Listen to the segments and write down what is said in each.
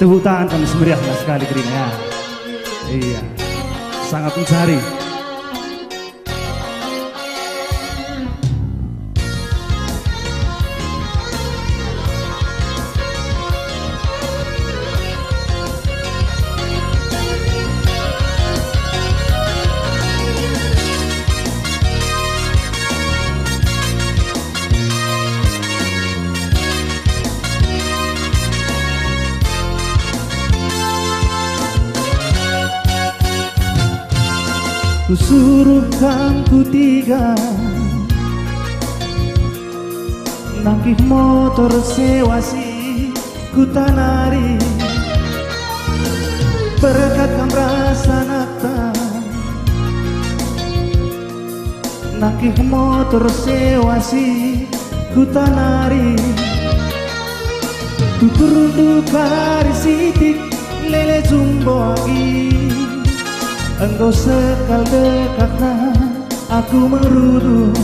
Tepuk tangan kami semeriahkan sekali Green ya. Iya, sangat mencari. Ku suruh kamu tiga nangkih motor sewasi ku tanari berkat kam rasa nata nangkih motor sewasi ku tanari tutur dukari sitik lele jumbo agi. Engkau sekal dekatnya aku meruduk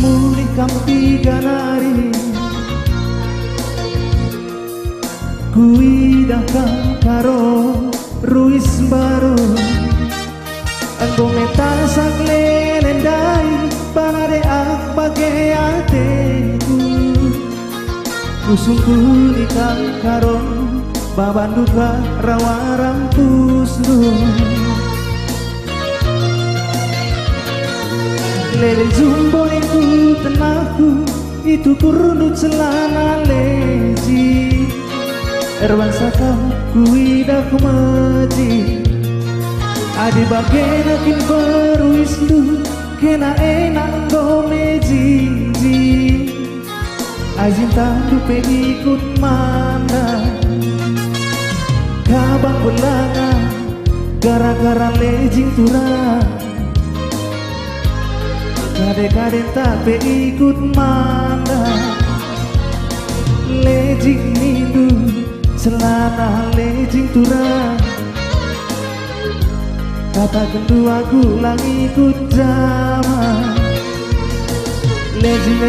muli kamu tiga nari ku idahkan karo ruis baru engkau metasak lelendai panade ak bagai hatiku ku sungguh nikah karo babanduka rawa rampus lu lele jumbo itu tenaku itu kurundut celana leji erwan sakam kuidah kumaji adi bagian akin beruis lu kena enak gomeji azin tandupe ikut mana kabang belakang gara-gara lejing turang kade-kade tapi ikut mana lejing nindu celana lejing turang kata kedua aku lang ikut zaman lejing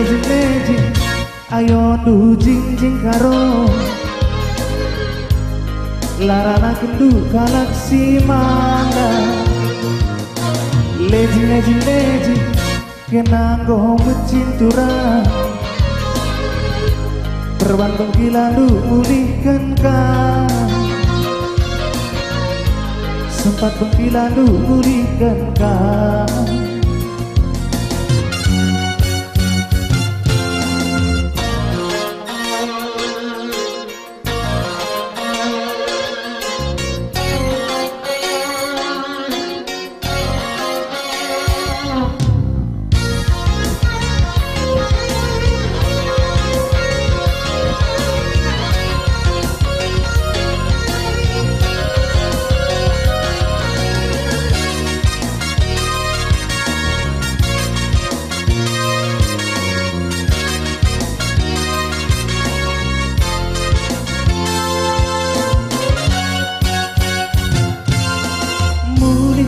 ayo du jing karo larana kendu kalak si manda lejing kenanggo mecintura perban pengkilalu mulihkan kau sempat pengkilalu mulihkan kau.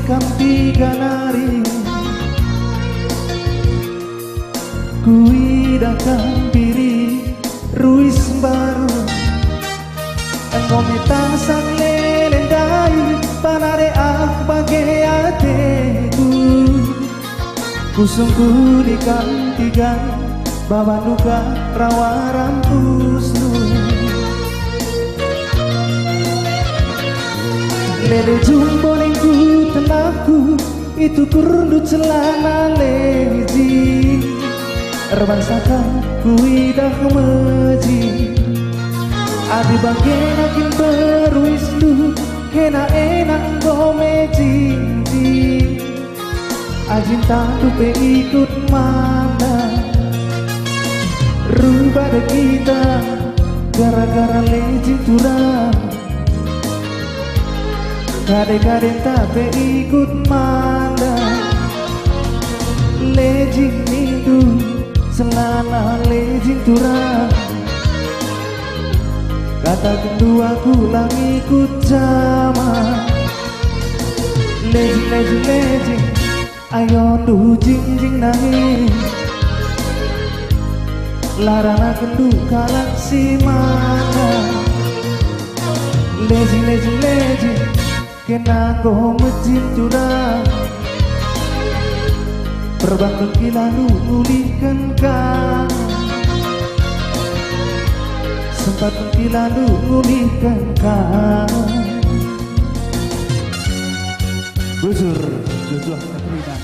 Kam tiga nari kuidahkan diri ruis baru engkau metasak lelendai panade ak bagai hatiku kusungku di kam tiga babanduka rawa rampus lele jumbo lingku tenaku itu kurundut celana leji erban sakam kuidah meji adi bagian akin beruis lu kena enak gomeji ajin tandupe ikut mana rubah kita gara-gara leji turang kade-kade tapi ikut mana lejing itu selana lejing turang kata kedua ku lang ikut zaman lejing ayo du jing nangis larana kendu kalang si mana lezi kena ko mejin curang perbangun kilalu ngulihkan kang sempat kilalu ngulihkan kang Busur Joshua Katrina